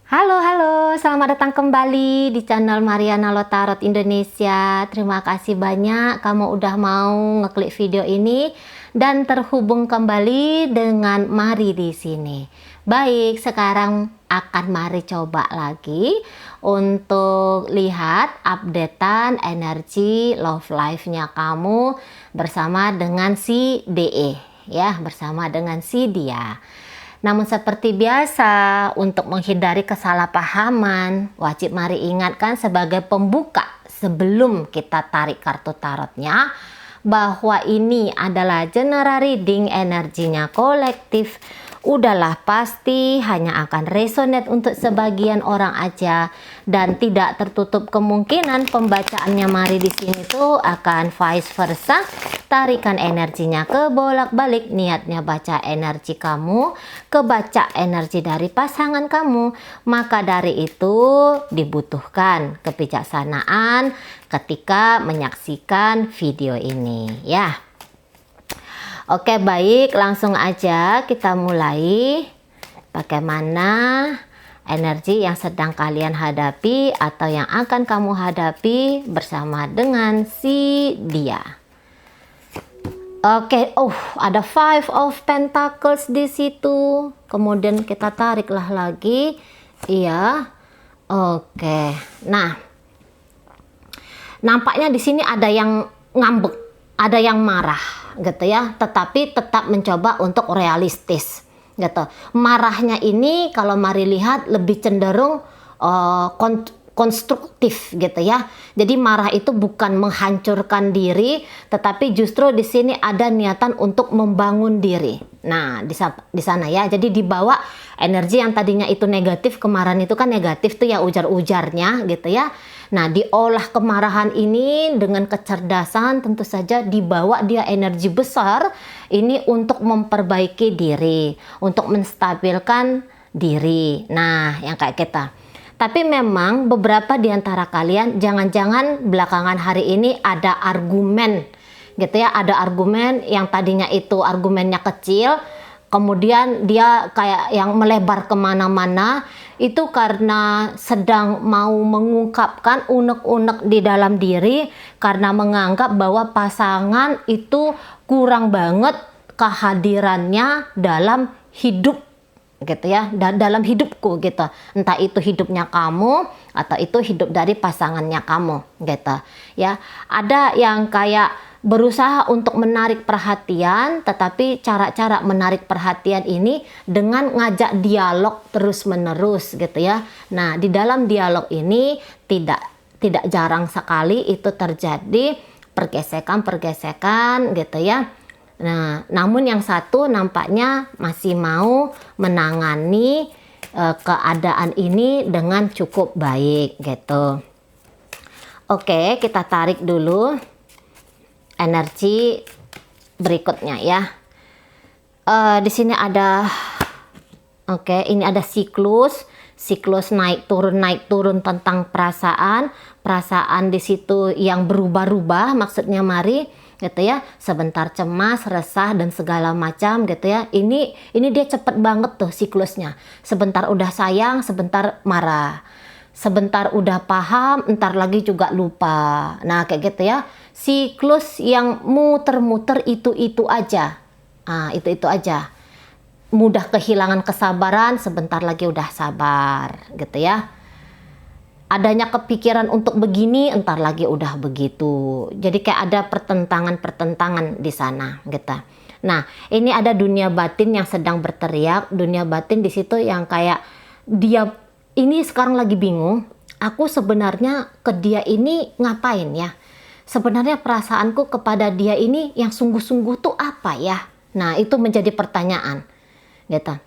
Halo, halo, selamat datang kembali di channel Mariana Lotarot Indonesia. Terima kasih banyak kamu udah mau ngeklik video ini dan terhubung kembali dengan Mari di sini. Baik, sekarang akan Mari coba lagi untuk lihat updatean energi love life-nya kamu bersama dengan si DE ya, bersama dengan si dia. Namun seperti biasa, untuk menghindari kesalahpahaman, wajib Mari ingatkan sebagai pembuka sebelum kita tarik kartu tarotnya, bahwa ini adalah general reading energinya kolektif. Udahlah pasti hanya akan resonate untuk sebagian orang aja dan tidak tertutup kemungkinan pembacaannya Mari di sini tuh akan vice versa. Tarikan energinya ke bolak-balik, niatnya baca energi kamu, kebaca energi dari pasangan kamu. Maka dari itu dibutuhkan kebijaksanaan ketika menyaksikan video ini ya. Oke, baik, langsung aja kita mulai. Bagaimana energi yang sedang kalian hadapi atau yang akan kamu hadapi bersama dengan si dia. Oke, ada Five of Pentacles di situ. Kemudian kita tariklah lagi. Iya. Oke. Nah, nampaknya di sini ada yang ngambek, ada yang marah, gitu ya. Tetapi tetap mencoba untuk realistis, gitu. Marahnya ini kalau Mari lihat lebih cenderung konstruktif, gitu ya. Jadi marah itu bukan menghancurkan diri, tetapi justru di sini ada niatan untuk membangun diri. Nah, di sana ya. Jadi dibawa energi yang tadinya itu negatif, kemarahan itu kan negatif tuh ya, ujar-ujarnya gitu ya. Nah, diolah kemarahan ini dengan kecerdasan, tentu saja dibawa dia energi besar ini untuk memperbaiki diri, untuk menstabilkan diri. Nah, yang kayak kita. Tapi memang beberapa di antara kalian jangan-jangan belakangan hari ini ada argumen gitu ya, ada argumen yang tadinya itu argumennya kecil, kemudian dia kayak yang melebar kemana-mana, itu karena sedang mau mengungkapkan unek-unek di dalam diri karena menganggap bahwa pasangan itu kurang banget kehadirannya dalam hidup gitu ya, dalam hidupku gitu, entah itu hidupnya kamu atau itu hidup dari pasangannya kamu gitu ya. Ada yang kayak berusaha untuk menarik perhatian, tetapi cara-cara menarik perhatian ini dengan ngajak dialog terus menerus gitu ya. Nah, di dalam dialog ini tidak jarang sekali itu terjadi pergesekan gitu ya. Nah, namun yang satu nampaknya masih mau menangani keadaan ini dengan cukup baik gitu. Oke, kita tarik dulu energi berikutnya ya. Di sini ada, ini ada siklus naik turun tentang perasaan di situ yang berubah-ubah, maksudnya Mari gitu ya, sebentar cemas, resah dan segala macam gitu ya. Ini dia cepet banget tuh siklusnya. Sebentar udah sayang, sebentar marah. Sebentar udah paham, entar lagi juga lupa. Nah, kayak gitu ya. Siklus yang muter-muter itu aja. Nah, itu aja. Mudah kehilangan kesabaran, sebentar lagi udah sabar gitu ya. Adanya kepikiran untuk begini, entar lagi udah begitu. Jadi kayak ada pertentangan di sana gitu. Nah, ini ada dunia batin yang sedang berteriak. Dunia batin di situ yang kayak dia ini sekarang lagi bingung. Aku sebenarnya ke dia ini ngapain ya? Sebenarnya perasaanku kepada dia ini yang sungguh-sungguh tuh apa ya? Nah, itu menjadi pertanyaan gitu.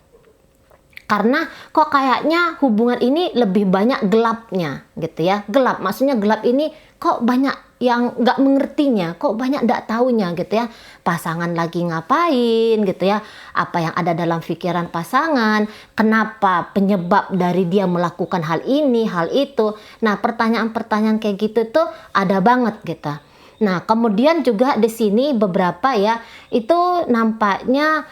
Karena kok kayaknya hubungan ini lebih banyak gelapnya gitu ya. Gelap, maksudnya gelap ini kok banyak yang nggak mengertinya, kok banyak nggak taunya gitu ya. Pasangan lagi ngapain gitu ya, apa yang ada dalam pikiran pasangan, kenapa penyebab dari dia melakukan hal ini, hal itu. Nah, pertanyaan-pertanyaan kayak gitu tuh ada banget gitu. Nah, kemudian juga di sini beberapa ya, itu nampaknya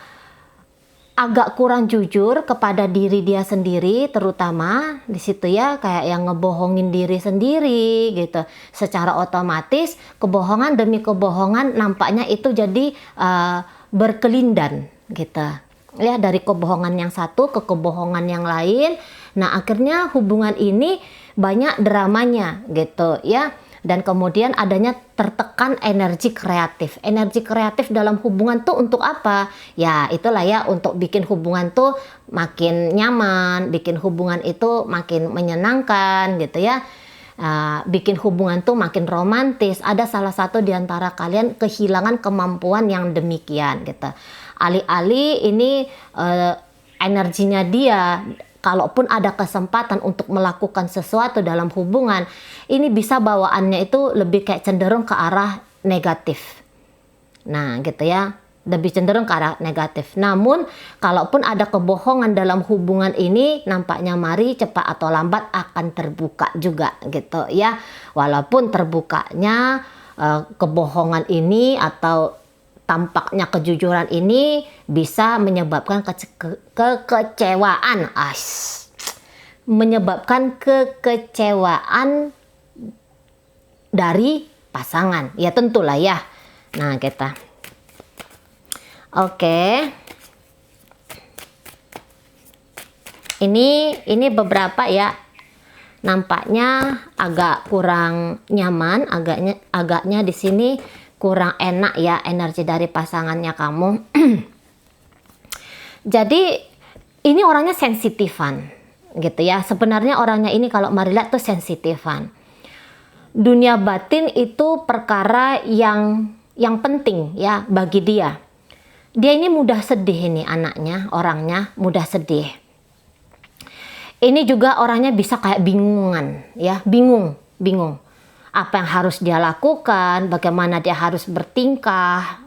agak kurang jujur kepada diri dia sendiri, terutama di situ ya, kayak yang ngebohongin diri sendiri gitu. Secara otomatis kebohongan demi kebohongan nampaknya itu jadi berkelindan gitu ya, dari kebohongan yang satu ke kebohongan yang lain. Nah akhirnya hubungan ini banyak dramanya gitu ya. Dan kemudian adanya tertekan energi kreatif. Energi kreatif dalam hubungan tuh untuk apa? Ya itulah ya, untuk bikin hubungan tuh makin nyaman, bikin hubungan itu makin menyenangkan gitu ya. Bikin hubungan tuh makin romantis. Ada salah satu di antara kalian kehilangan kemampuan yang demikian gitu. Alih-alih ini energinya dia, kalaupun ada kesempatan untuk melakukan sesuatu dalam hubungan, ini bisa bawaannya itu lebih kayak cenderung ke arah negatif. Nah gitu ya, lebih cenderung ke arah negatif. Namun kalaupun ada kebohongan dalam hubungan ini, nampaknya mari cepat atau lambat akan terbuka juga gitu ya. Walaupun terbukanya kebohongan ini atau tampaknya kejujuran ini bisa menyebabkan kekecewaan, menyebabkan kekecewaan dari pasangan. Ya tentulah ya. Nah kita, oke. Ini beberapa ya. Nampaknya agak kurang nyaman, agaknya di sini kurang enak ya energi dari pasangannya kamu. Jadi ini orangnya sensitifan gitu ya. Sebenarnya orangnya ini kalau Mari lihat tuh sensitifan. Dunia batin itu perkara yang penting ya bagi dia. Dia ini mudah sedih, ini anaknya, orangnya mudah sedih. Ini juga orangnya bisa kayak bingungan ya, bingung. Apa yang harus dia lakukan, bagaimana dia harus bertingkah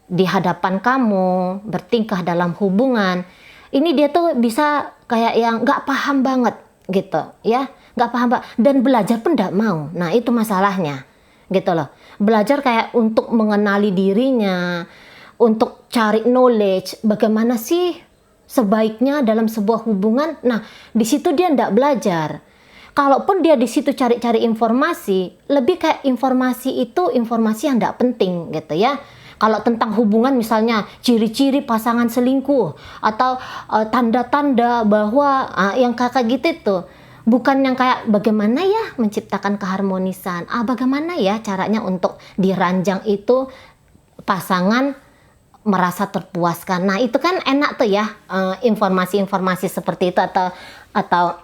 di hadapan kamu, bertingkah dalam hubungan. Ini dia tuh bisa kayak yang nggak paham banget gitu ya, nggak paham banget, dan belajar pun nggak mau. Nah itu masalahnya gitu loh. Belajar kayak untuk mengenali dirinya, untuk cari knowledge, bagaimana sih sebaiknya dalam sebuah hubungan. Nah di situ dia nggak belajar. Kalaupun dia di situ cari-cari informasi, lebih kayak informasi itu informasi yang tidak penting gitu ya. Kalau tentang hubungan misalnya ciri-ciri pasangan selingkuh atau tanda-tanda bahwa yang kakak gitu tuh, bukan yang kayak bagaimana ya menciptakan keharmonisan, bagaimana ya caranya untuk diranjang itu pasangan merasa terpuaskan. Nah itu kan enak tuh ya, informasi-informasi seperti itu atau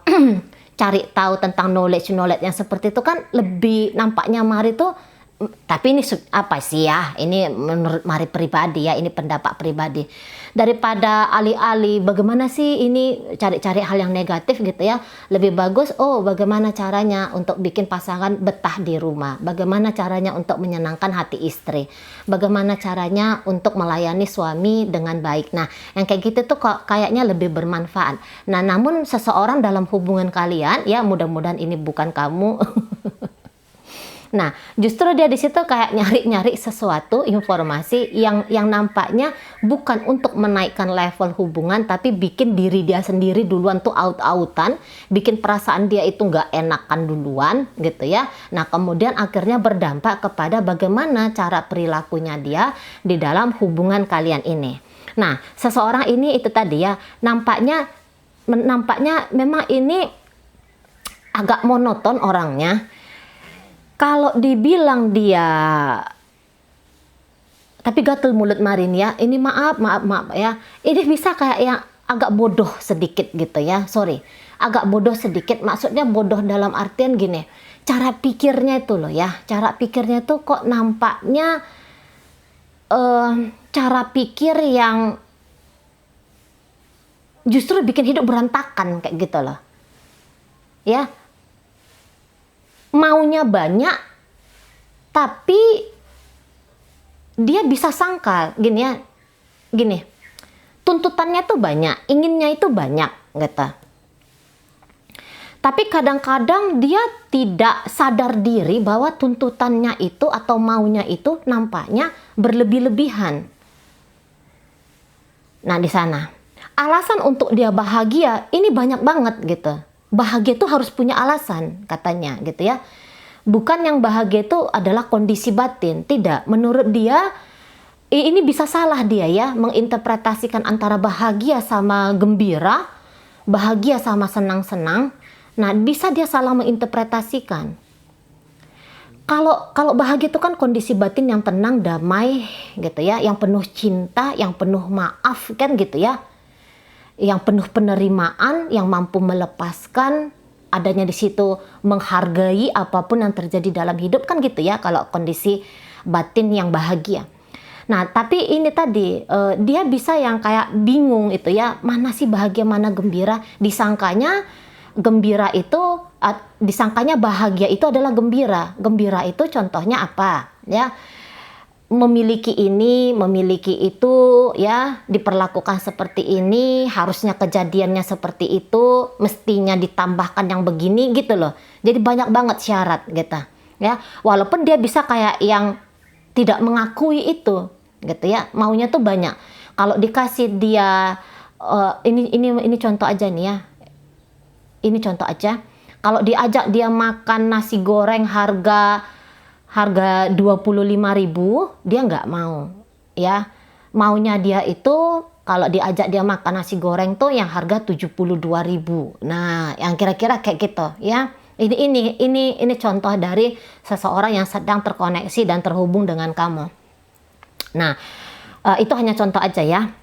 cari tahu tentang knowledge yang seperti itu kan lebih nampaknya Mari tuh. Tapi ini apa sih ya, ini menurut Mari pribadi ya, ini pendapat pribadi. Daripada alih-alih bagaimana sih ini cari-cari hal yang negatif gitu ya, lebih bagus bagaimana caranya untuk bikin pasangan betah di rumah, bagaimana caranya untuk menyenangkan hati istri, bagaimana caranya untuk melayani suami dengan baik. Nah yang kayak gitu tuh kok kayaknya lebih bermanfaat. Nah namun seseorang dalam hubungan kalian ya, mudah-mudahan ini bukan kamu. Nah, justru dia di situ kayak nyari-nyari sesuatu informasi yang nampaknya bukan untuk menaikkan level hubungan, tapi bikin diri dia sendiri duluan tuh out-outan, bikin perasaan dia itu nggak enakan duluan gitu ya. Nah, kemudian akhirnya berdampak kepada bagaimana cara perilakunya dia di dalam hubungan kalian ini. Nah, seseorang ini itu tadi ya, nampaknya memang ini agak monoton orangnya. Kalau dibilang dia, tapi gatel mulut Marin ya, ini maaf ya, ini bisa kayak yang agak bodoh sedikit gitu ya, sorry, agak bodoh sedikit, maksudnya bodoh dalam artian gini, cara pikirnya itu loh ya, cara pikirnya tuh kok nampaknya cara pikir yang justru bikin hidup berantakan kayak gitu loh, ya. Maunya banyak, tapi dia bisa sangkal gini, tuntutannya tuh banyak, inginnya itu banyak gitu. Tapi kadang-kadang dia tidak sadar diri bahwa tuntutannya itu atau maunya itu nampaknya berlebih-lebihan. Nah, di sana. Alasan untuk dia bahagia ini banyak banget gitu. Bahagia itu harus punya alasan katanya gitu ya. Bukan yang bahagia itu adalah kondisi batin. Tidak. Menurut dia ini bisa salah dia ya menginterpretasikan antara bahagia sama gembira, bahagia sama senang-senang. Nah, bisa dia salah menginterpretasikan. Kalau bahagia itu kan kondisi batin yang tenang, damai gitu ya, yang penuh cinta, yang penuh maaf kan gitu ya. Yang penuh penerimaan, yang mampu melepaskan, adanya di situ menghargai apapun yang terjadi dalam hidup kan gitu ya kalau kondisi batin yang bahagia. Nah, tapi ini tadi dia bisa yang kayak bingung itu ya, mana sih bahagia, mana gembira. Disangkanya gembira itu, disangkanya bahagia itu adalah gembira. Gembira itu contohnya apa? Ya, memiliki ini, memiliki itu, ya, diperlakukan seperti ini, harusnya kejadiannya seperti itu, mestinya ditambahkan yang begini gitu loh. Jadi banyak banget syarat gitu. Ya, walaupun dia bisa kayak yang tidak mengakui itu gitu ya, maunya tuh banyak. Kalau dikasih dia ini contoh aja nih ya, ini contoh aja, kalau diajak dia makan nasi goreng harga 25.000, dia nggak mau ya. Maunya dia itu kalau diajak dia makan nasi goreng tuh yang harga 72.000. Nah, yang kira-kira kayak gitu ya. Ini contoh dari seseorang yang sedang terkoneksi dan terhubung dengan kamu. Nah, itu hanya contoh aja ya.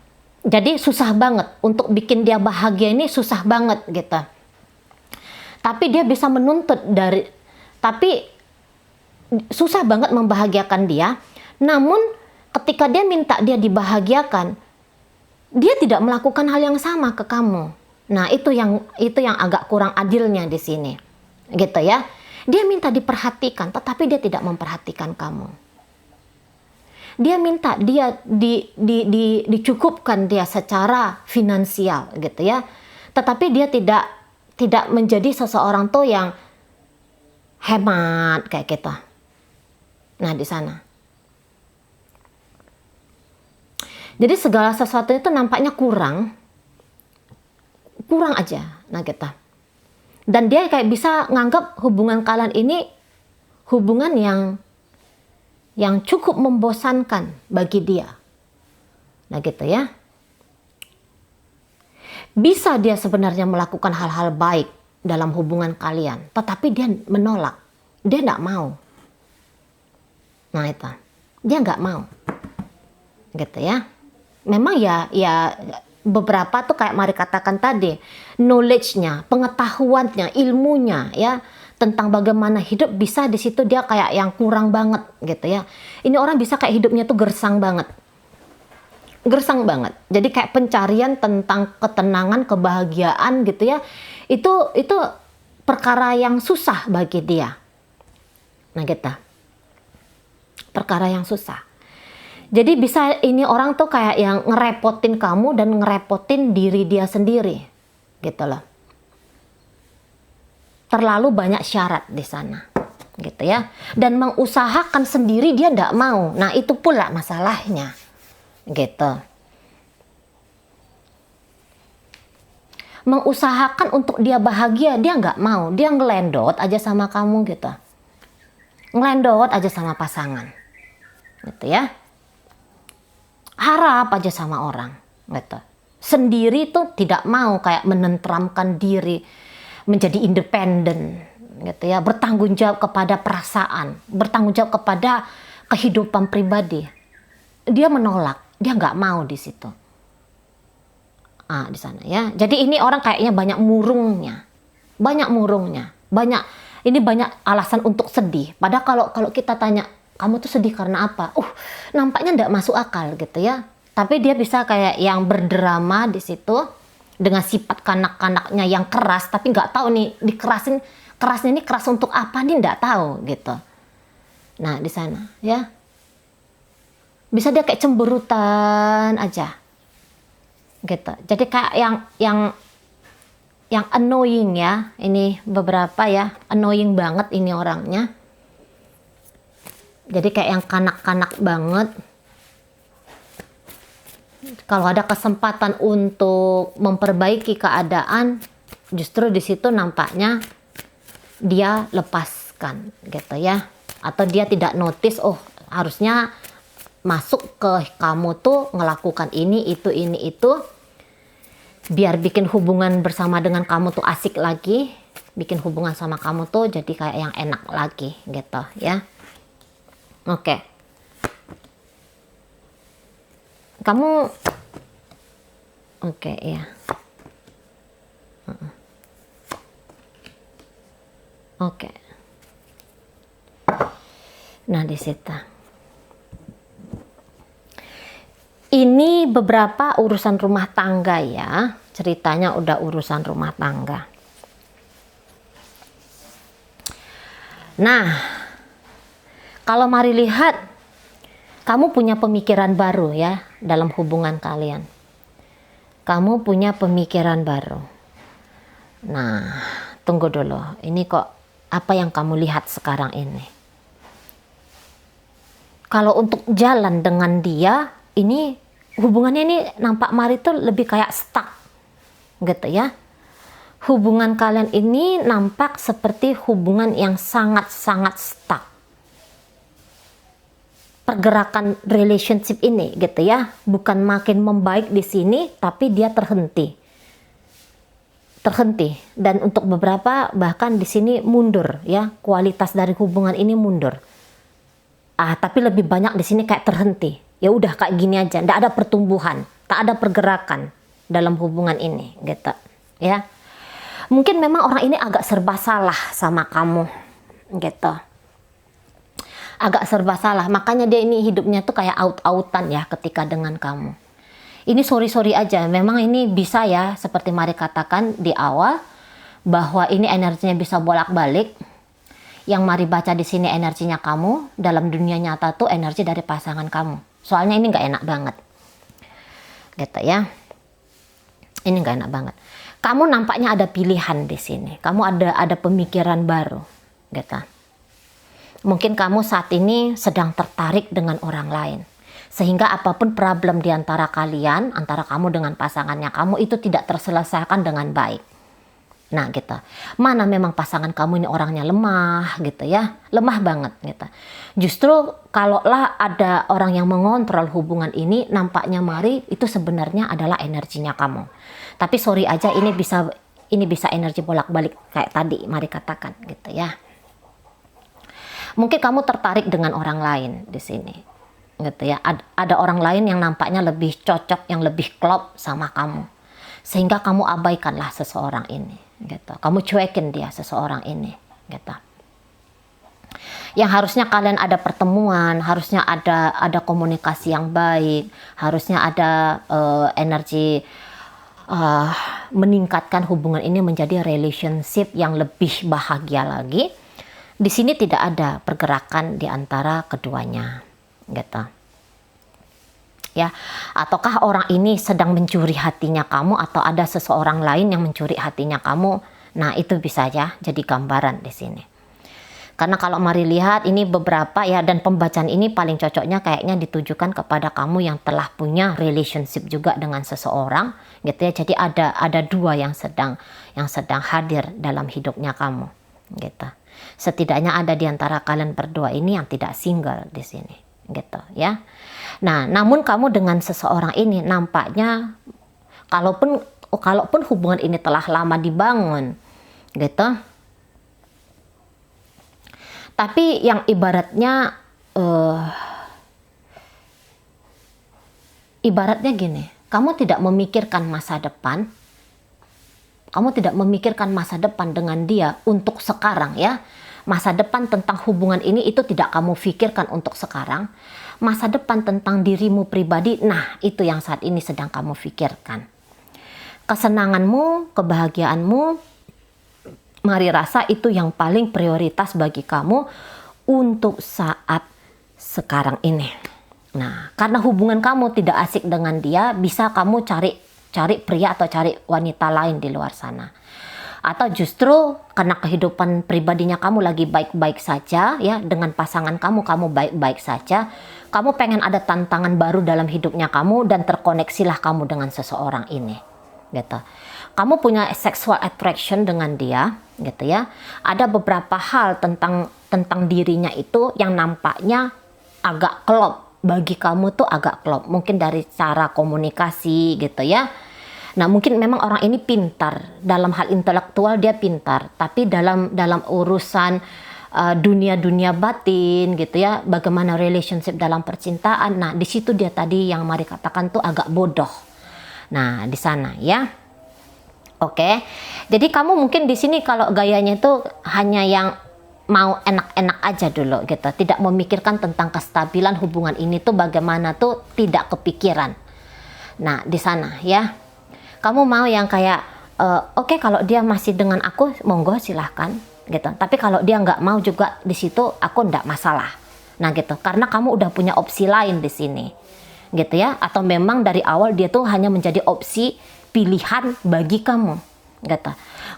Jadi susah banget untuk bikin dia bahagia, ini susah banget gitu. Tapi dia bisa menuntut tapi susah banget membahagiakan dia. Namun ketika dia minta dia dibahagiakan, dia tidak melakukan hal yang sama ke kamu. Nah, itu yang agak kurang adilnya di sini. Gitu ya. Dia minta diperhatikan, tetapi dia tidak memperhatikan kamu. Dia minta dia dicukupkan dia secara finansial gitu ya. Tetapi dia tidak menjadi seseorang tuh yang hemat kayak gitu. Nah, di sana. Jadi segala sesuatu itu nampaknya kurang aja. Nah, gitu. Dan dia kayak bisa nganggap hubungan kalian ini hubungan yang cukup membosankan bagi dia. Nah, gitu ya. Bisa dia sebenarnya melakukan hal-hal baik dalam hubungan kalian, tetapi dia menolak. Dia nggak mau. Nah, itu. Dia nggak mau. Gitu ya. Memang ya beberapa tuh kayak Mari katakan tadi, knowledge-nya, pengetahuannya, ilmunya ya, tentang bagaimana hidup bisa di situ dia kayak yang kurang banget gitu ya. Ini orang bisa kayak hidupnya tuh gersang banget. Gersang banget. Jadi kayak pencarian tentang ketenangan, kebahagiaan gitu ya. Itu perkara yang susah bagi dia. Nah, gitu. Perkara yang susah. Jadi bisa ini orang tuh kayak yang ngerepotin kamu dan ngerepotin diri dia sendiri. Gitu loh. Terlalu banyak syarat di sana, gitu ya. Dan mengusahakan sendiri dia tidak mau. Nah, itu pula masalahnya, gitu. Mengusahakan untuk dia bahagia, dia nggak mau. Dia ngelendot aja sama kamu, gitu. Ngelendot aja sama pasangan, gitu ya. Harap aja sama orang, gitu. Sendiri tuh tidak mau kayak menenteramkan diri, menjadi independen gitu ya, bertanggung jawab kepada perasaan, bertanggung jawab kepada kehidupan pribadi. Dia menolak, dia nggak mau di situ. Di sana ya. Jadi ini orang kayaknya banyak murungnya. Banyak alasan untuk sedih. Padahal kalau kita tanya, kamu tuh sedih karena apa? Nampaknya nggak masuk akal gitu ya. Tapi dia bisa kayak yang berdrama di situ dengan sifat kanak-kanaknya yang keras, tapi nggak tahu nih kerasnya ini keras untuk apa nih, nggak tahu gitu. Nah, di sana ya bisa dia kayak cemberutan aja gitu. Jadi kayak yang annoying ya, ini beberapa ya, annoying banget ini orangnya. Jadi kayak yang kanak-kanak banget. Kalau ada kesempatan untuk memperbaiki keadaan, justru di situ nampaknya dia lepaskan gitu ya. Atau dia tidak notice, oh harusnya masuk ke kamu tuh ngelakukan ini, itu. Biar bikin hubungan bersama dengan kamu tuh asik lagi. Bikin hubungan sama kamu tuh jadi kayak yang enak lagi gitu ya. Oke. Kamu oke ya. Oke. Nah, di situ. Ini beberapa urusan rumah tangga ya. Ceritanya udah urusan rumah tangga. Nah, kalau mari lihat, kamu punya pemikiran baru ya dalam hubungan kalian. Kamu punya pemikiran baru. Nah, tunggu dulu. Ini kok apa yang kamu lihat sekarang ini? Kalau untuk jalan dengan dia, ini hubungannya ini nampak mari tuh lebih kayak stuck gitu ya. Hubungan kalian ini nampak seperti hubungan yang sangat-sangat stuck. Pergerakan relationship ini gitu ya, bukan makin membaik di sini, tapi dia terhenti. Dan untuk beberapa bahkan di sini mundur ya, kualitas dari hubungan ini mundur. Tapi lebih banyak di sini kayak terhenti. Ya udah kayak gini aja, tidak ada pertumbuhan, tak ada pergerakan dalam hubungan ini gitu ya. Mungkin memang orang ini agak serba salah sama kamu gitu, agak serba salah, makanya dia ini hidupnya tuh kayak out-outan ya ketika dengan kamu. Ini sorry aja, memang ini bisa ya seperti Mari katakan di awal bahwa ini energinya bisa bolak-balik. Yang Mari baca di sini energinya kamu, dalam dunia nyata tuh energi dari pasangan kamu. Soalnya ini nggak enak banget, gitu ya. Ini nggak enak banget. Kamu nampaknya ada pilihan di sini. Kamu ada pemikiran baru, gitu. Mungkin kamu saat ini sedang tertarik dengan orang lain, sehingga apapun problem di antara kalian, antara kamu dengan pasangannya kamu itu tidak terselesaikan dengan baik. Nah gitu, mana memang pasangan kamu ini orangnya lemah gitu ya, lemah banget gitu. Justru kalaulah ada orang yang mengontrol hubungan ini, nampaknya Mari itu sebenarnya adalah energinya kamu. Tapi sorry aja, ini bisa energi bolak-balik kayak tadi Mari katakan gitu ya. Mungkin kamu tertarik dengan orang lain di sini gitu ya. Ada orang lain yang nampaknya lebih cocok, yang lebih klop sama kamu, sehingga kamu abaikanlah seseorang ini gitu. Kamu cuekin dia, seseorang ini gitu. Yang harusnya kalian ada pertemuan, harusnya ada komunikasi yang baik, harusnya ada energi meningkatkan hubungan ini menjadi relationship yang lebih bahagia lagi. Di sini tidak ada pergerakan di antara keduanya gitu ya. Ataukah orang ini sedang mencuri hatinya kamu, atau ada seseorang lain yang mencuri hatinya kamu? Nah itu bisa ya jadi gambaran di sini. Karena kalau Mari lihat ini beberapa ya, dan pembacaan ini paling cocoknya kayaknya ditujukan kepada kamu yang telah punya relationship juga dengan seseorang gitu ya. Jadi ada dua yang sedang hadir dalam hidupnya kamu gitu. Setidaknya ada di antara kalian berdua ini yang tidak single di sini gitu ya. Nah, namun kamu dengan seseorang ini nampaknya kalaupun hubungan ini telah lama dibangun gitu. Tapi yang ibaratnya gini, kamu tidak memikirkan masa depan. Kamu tidak memikirkan masa depan dengan dia untuk sekarang ya. Masa depan tentang hubungan ini itu tidak kamu pikirkan untuk sekarang. Masa depan tentang dirimu pribadi, nah itu yang saat ini sedang kamu pikirkan. Kesenanganmu, kebahagiaanmu, Mari rasa itu yang paling prioritas bagi kamu untuk saat sekarang ini. Nah, karena hubungan kamu tidak asik dengan dia, bisa kamu cari pria atau cari wanita lain di luar sana. Atau justru karena kehidupan pribadinya kamu lagi baik-baik saja ya, dengan pasangan kamu baik-baik saja, kamu pengen ada tantangan baru dalam hidupnya kamu dan terkoneksilah kamu dengan seseorang ini, gitu. Kamu punya sexual attraction dengan dia, gitu ya. Ada beberapa hal tentang dirinya itu yang nampaknya agak klop bagi kamu tuh, agak klop. Mungkin dari cara komunikasi, gitu ya. Nah, mungkin memang orang ini pintar dalam hal intelektual, dia pintar, tapi dalam urusan dunia batin, gitu ya, bagaimana relationship dalam percintaan. Nah, di situ dia tadi yang mari katakan tuh agak bodoh. Nah, di sana ya. Oke. Jadi kamu mungkin di sini kalau gayanya itu hanya yang mau enak-enak aja dulu gitu, tidak memikirkan tentang kestabilan hubungan ini tuh bagaimana tuh, tidak kepikiran. Nah, di sana ya. Kamu mau yang kayak oke, kalau dia masih dengan aku monggo silahkan gitu, tapi kalau dia nggak mau juga di situ aku nggak masalah. Nah gitu, karena kamu udah punya opsi lain di sini gitu ya, atau memang dari awal dia tuh hanya menjadi opsi pilihan bagi kamu gitu.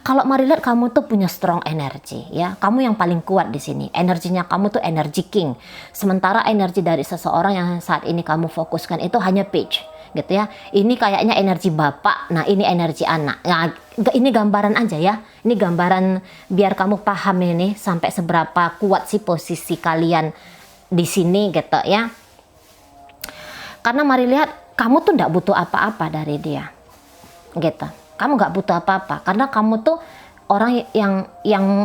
Kalau mari lihat, kamu tuh punya strong energy ya, kamu yang paling kuat di sini, energinya kamu tuh energy king, sementara energi dari seseorang yang saat ini kamu fokuskan itu hanya page gitu ya. Ini kayaknya energi bapak, nah ini energi anak. Nah, ini gambaran aja ya, ini gambaran biar kamu paham ini sampai seberapa kuat sih posisi kalian di sini gitu ya. Karena mari lihat, kamu tuh nggak butuh apa-apa dari dia gitu. Kamu nggak butuh apa-apa karena kamu tuh orang yang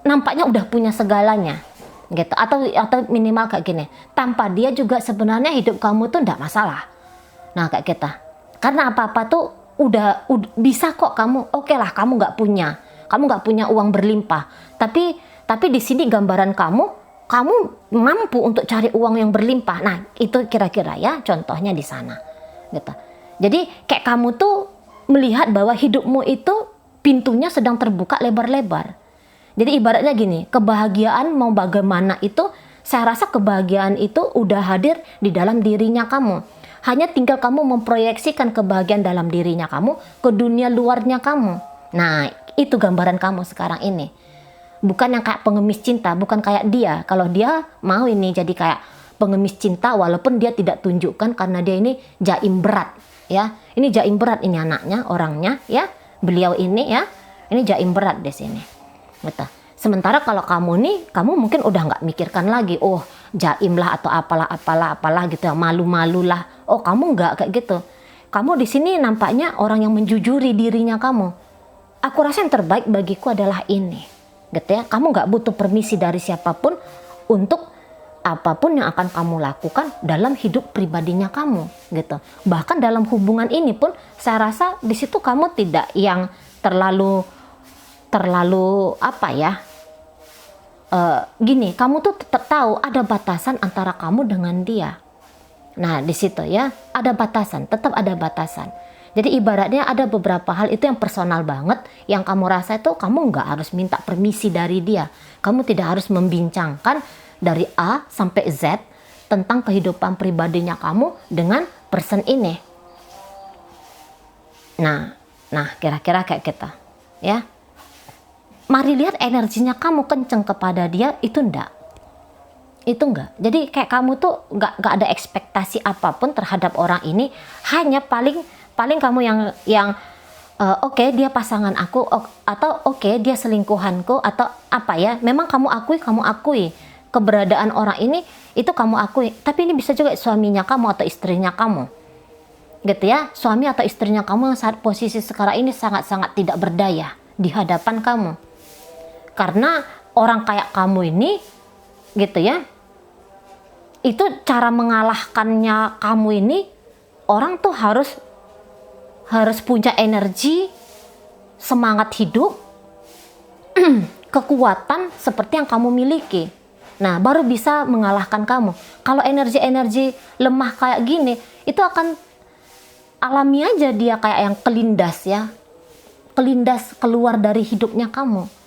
nampaknya udah punya segalanya gitu, atau minimal kayak gini, tanpa dia juga sebenarnya hidup kamu tuh ndak masalah. Nah kayak kita, karena apa-apa tuh udah bisa kok kamu. Oke lah, kamu nggak punya uang berlimpah, tapi di sini gambaran kamu mampu untuk cari uang yang berlimpah. Nah itu kira-kira ya contohnya di sana gitu. Jadi kayak kamu tuh melihat bahwa hidupmu itu pintunya sedang terbuka lebar-lebar. Jadi ibaratnya gini, kebahagiaan mau bagaimana itu, saya rasa kebahagiaan itu udah hadir di dalam dirinya kamu. Hanya tinggal kamu memproyeksikan kebahagiaan dalam dirinya kamu ke dunia luarnya kamu. Nah, itu gambaran kamu sekarang ini. Bukan yang kayak pengemis cinta, bukan kayak dia. Kalau dia mau ini jadi kayak pengemis cinta, walaupun dia tidak tunjukkan karena dia ini jaim berat. Ya, ini jaim berat ini anaknya, orangnya ya. Beliau ini ya, ini jaim berat di sini. Betul. Sementara kalau kamu nih, kamu mungkin udah nggak mikirkan lagi, oh jaim lah atau apalah gitu, malu-malu lah. Oh kamu nggak kayak gitu. Kamu di sini nampaknya orang yang menjujuri dirinya kamu. Aku rasa yang terbaik bagiku adalah ini, gitu ya. Kamu nggak butuh permisi dari siapapun untuk apapun yang akan kamu lakukan dalam hidup pribadinya kamu, gitu. Bahkan dalam hubungan ini pun, saya rasa di situ kamu tidak yang terlalu apa ya, gini, kamu tuh tetap tahu ada batasan antara kamu dengan dia. Nah di situ ya ada batasan, tetap ada batasan. Jadi ibaratnya ada beberapa hal itu yang personal banget, yang kamu rasa itu kamu nggak harus minta permisi dari dia. Kamu tidak harus membincangkan dari A sampai Z tentang kehidupan pribadinya kamu dengan person ini. Nah kira-kira kayak kita ya. Mari lihat, energinya kamu kenceng kepada dia itu enggak. Jadi kayak kamu tuh enggak ada ekspektasi apapun terhadap orang ini, hanya paling kamu yang oke, dia pasangan aku, atau oke, dia selingkuhanku, atau apa ya, memang kamu akui keberadaan orang ini, itu kamu akui. Tapi ini bisa juga suaminya kamu atau istrinya kamu, gitu ya. Suami atau istrinya kamu yang saat posisi sekarang ini sangat-sangat tidak berdaya di hadapan kamu. Karena orang kayak kamu ini, gitu ya, itu cara mengalahkannya kamu ini, orang tuh harus punya energi, semangat hidup, kekuatan seperti yang kamu miliki. Nah, baru bisa mengalahkan kamu. Kalau energi lemah kayak gini, itu akan alami aja dia kayak yang kelindas ya, kelindas keluar dari hidupnya kamu.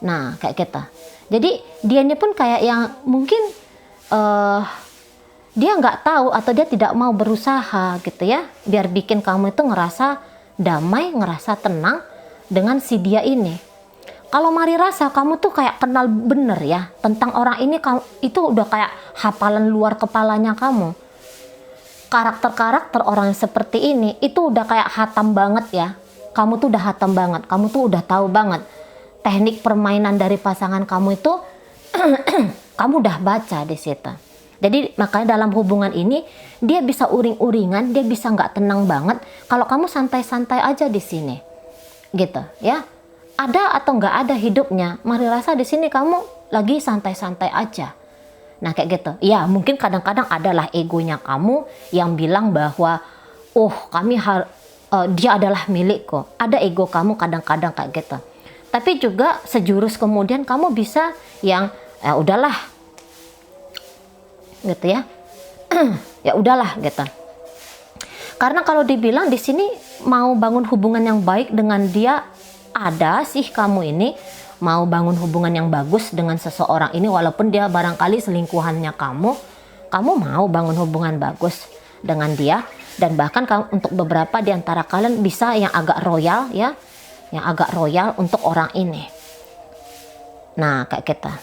Nah kayak kita. Jadi dianya pun kayak yang mungkin dia nggak tahu atau dia tidak mau berusaha gitu ya, biar bikin kamu itu ngerasa damai, ngerasa tenang dengan si dia ini. Kalau Mari rasa kamu tuh kayak kenal bener ya tentang orang ini, itu udah kayak hafalan luar kepalanya kamu. Karakter-karakter orang yang seperti ini itu udah kayak hatam banget ya. Kamu tuh udah hatam banget, kamu tuh udah tahu banget teknik permainan dari pasangan kamu itu. Kamu udah baca di situ. Jadi makanya dalam hubungan ini dia bisa uring-uringan, dia bisa nggak tenang banget kalau kamu santai-santai aja di sini, gitu ya. Ada atau nggak ada hidupnya, Mari rasa di sini kamu lagi santai-santai aja. Nah kayak gitu. Ya mungkin kadang-kadang adalah egonya kamu yang bilang bahwa dia adalah milikku. Ada ego kamu kadang-kadang kayak gitu. Tapi juga sejurus kemudian kamu bisa yang udahlah gitu ya. Ya udahlah gitu. Karena kalau dibilang di sini mau bangun hubungan yang baik dengan dia, ada sih kamu ini mau bangun hubungan yang bagus dengan seseorang ini, walaupun dia barangkali selingkuhannya kamu mau bangun hubungan bagus dengan dia. Dan bahkan kamu, untuk beberapa di antara kalian bisa yang agak royal ya, yang agak royal untuk orang ini. Nah kayak kita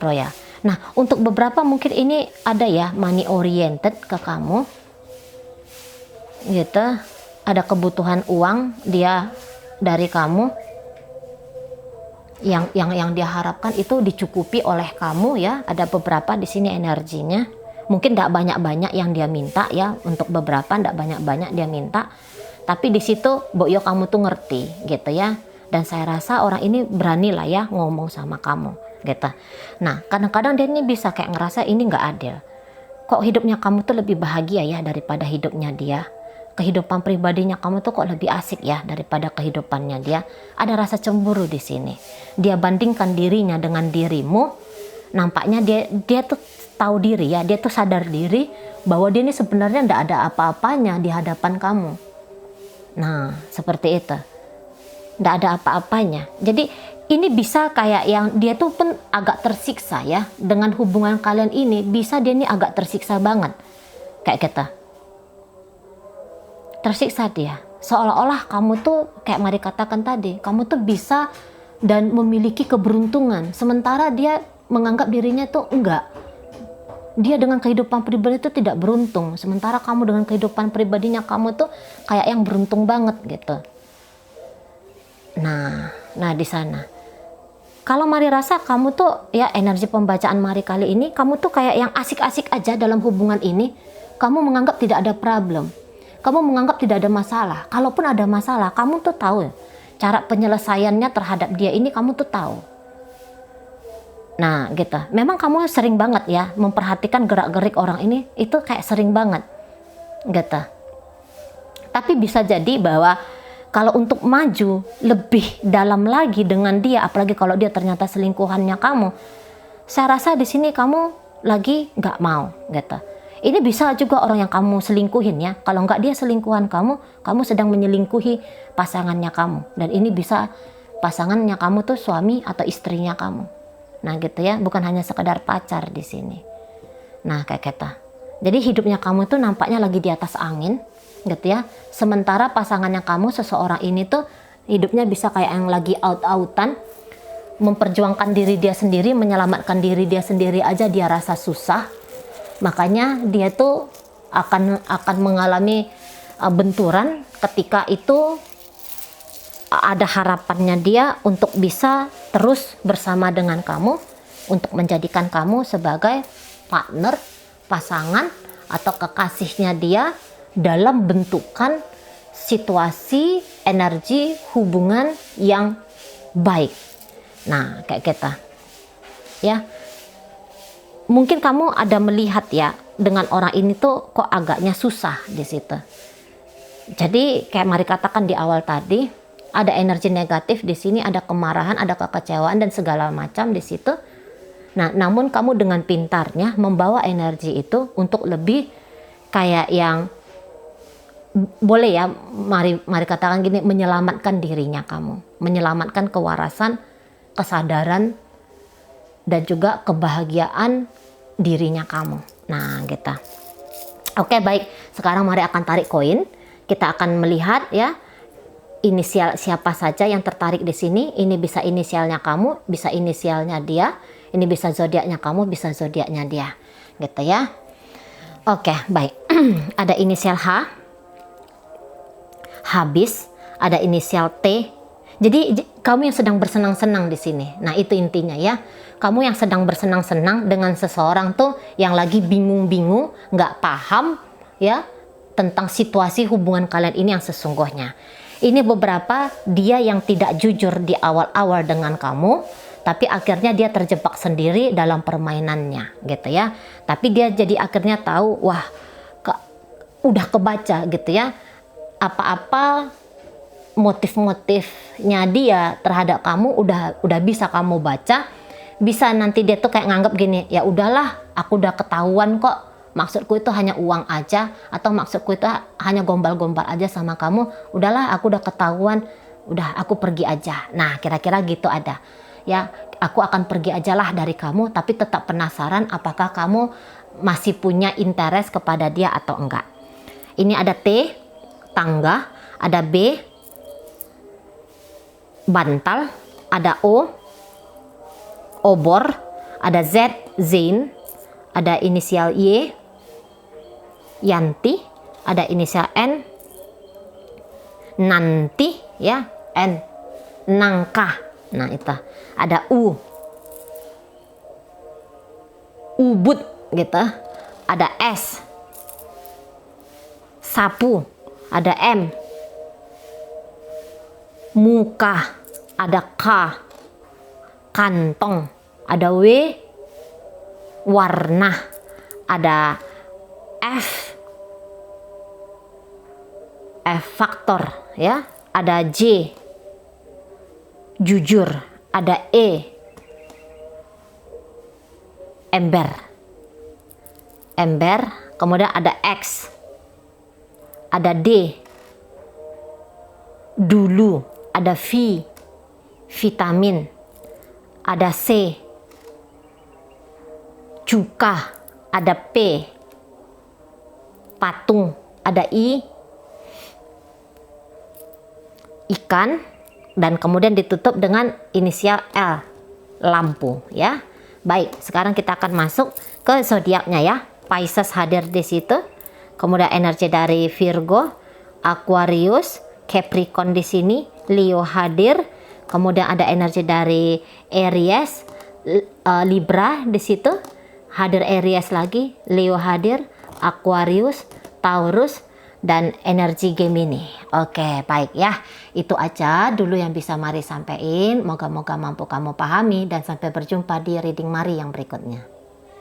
royal. Nah untuk beberapa mungkin ini ada ya money oriented ke kamu gitu, ada kebutuhan uang dia dari kamu yang dia harapkan itu dicukupi oleh kamu ya. Ada beberapa di sini energinya, mungkin tidak banyak-banyak yang dia minta ya, untuk beberapa tidak banyak-banyak dia minta, tapi di situ Boyo kamu tuh ngerti gitu ya. Dan saya rasa orang ini berani lah ya ngomong sama kamu gitu. Nah kadang-kadang dia ini bisa kayak ngerasa ini nggak adil, kok hidupnya kamu tuh lebih bahagia ya daripada hidupnya dia, kehidupan pribadinya kamu tuh kok lebih asik ya daripada kehidupannya dia. Ada rasa cemburu di sini. Dia bandingkan dirinya dengan dirimu. Nampaknya dia tuh tahu diri ya, dia tuh sadar diri bahwa dia ini sebenarnya tidak ada apa-apanya di hadapan kamu. Nah seperti itu, tidak ada apa-apanya. Jadi ini bisa kayak yang dia tuh pun agak tersiksa ya dengan hubungan kalian ini. Bisa dia ini agak tersiksa banget kayak kita. Tersiksa dia, seolah-olah kamu tuh kayak Mari katakan tadi, kamu tuh bisa dan memiliki keberuntungan, sementara dia menganggap dirinya tuh enggak, dia dengan kehidupan pribadi itu tidak beruntung, sementara kamu dengan kehidupan pribadinya kamu tuh kayak yang beruntung banget gitu. Nah di sana kalau Mari rasa kamu tuh ya, energi pembacaan Mari kali ini kamu tuh kayak yang asik-asik aja dalam hubungan ini. Kamu menganggap tidak ada problem, kamu menganggap tidak ada masalah. Kalaupun ada masalah, kamu tuh tahu cara penyelesaiannya terhadap dia ini, kamu tuh tahu. Nah gitu, memang kamu sering banget ya memperhatikan gerak-gerik orang ini, itu kayak sering banget gitu. Tapi bisa jadi bahwa kalau untuk maju lebih dalam lagi dengan dia, apalagi kalau dia ternyata selingkuhannya kamu, saya rasa di sini kamu lagi nggak mau gitu. Ini bisa juga orang yang kamu selingkuhin ya. Kalau nggak dia selingkuhan kamu sedang menyelingkuhi pasangannya kamu. Dan ini bisa pasangannya kamu tuh suami atau istrinya kamu. Nah gitu ya, bukan hanya sekedar pacar di sini. Nah kayak kita. Jadi hidupnya kamu tuh nampaknya lagi di atas angin gitu ya. Sementara pasangannya kamu, seseorang ini tuh hidupnya bisa kayak yang lagi out-outan, memperjuangkan diri dia sendiri, menyelamatkan diri dia sendiri aja dia rasa susah. Makanya dia tuh akan mengalami benturan ketika itu ada harapannya dia untuk bisa terus bersama dengan kamu, untuk menjadikan kamu sebagai partner, pasangan atau kekasihnya dia dalam bentukan situasi energi hubungan yang baik. Nah kayak kita ya, mungkin kamu ada melihat ya dengan orang ini tuh kok agaknya susah di situ. Jadi kayak Mari katakan di awal tadi, ada energi negatif di sini, ada kemarahan, ada kekecewaan dan segala macam di situ. Nah namun kamu dengan pintarnya membawa energi itu untuk lebih kayak yang boleh ya, mari katakan gini, menyelamatkan dirinya kamu, menyelamatkan kewarasan, kesadaran dan juga kebahagiaan dirinya kamu. Nah gitu. Oke baik, sekarang Mari akan tarik koin. Kita akan melihat ya inisial siapa saja yang tertarik di sini. Ini bisa inisialnya kamu, bisa inisialnya dia. Ini bisa zodiaknya kamu, bisa zodiaknya dia. Gitu ya. Oke, baik. Ada inisial H. Habis. Ada inisial T. Jadi kamu yang sedang bersenang-senang di sini. Nah, itu intinya ya. Kamu yang sedang bersenang-senang dengan seseorang tuh yang lagi bingung-bingung, nggak paham ya tentang situasi hubungan kalian ini yang sesungguhnya. Ini beberapa dia yang tidak jujur di awal-awal dengan kamu, tapi akhirnya dia terjebak sendiri dalam permainannya, gitu ya. Tapi dia jadi akhirnya tahu, wah, udah kebaca gitu ya. Apa-apa motif-motifnya dia terhadap kamu udah bisa kamu baca. Bisa nanti dia tuh kayak nganggap gini, ya udahlah, aku udah ketahuan kok, maksudku itu hanya uang aja, atau maksudku itu hanya gombal-gombal aja sama kamu, udahlah aku udah ketahuan, udah aku pergi aja. Nah, kira-kira gitu ada ya, aku akan pergi aja lah dari kamu, tapi tetap penasaran apakah kamu masih punya interest kepada dia atau enggak. Ini ada T, tangga, ada B, bantal, ada O, obor, ada Z, Zain, ada inisial Y, Yanti, ada inisial N, nanti ya, N, nangka. Nah, itu ada U, ubud gitu, ada S, sapu, ada M, muka, ada K, kantong, ada W, warna, ada F, faktor ya, ada J, jujur, ada E, ember, kemudian ada X, ada D, dulu, ada V, vitamin, ada C, cuka, ada P, patung, ada I, ikan, dan kemudian ditutup dengan inisial L, lampu ya. Baik, sekarang kita akan masuk ke zodiaknya ya. Pisces hadir di situ. Kemudian energi dari Virgo, Aquarius, Capricorn di sini, Leo hadir. Kemudian ada energi dari Aries, Libra di situ. Hadir Aries lagi, Leo hadir, Aquarius, Taurus, dan energi Gemini. Oke, baik ya. Itu aja dulu yang bisa Mari sampaikan. Moga-moga mampu kamu pahami dan sampai berjumpa di reading Mari yang berikutnya.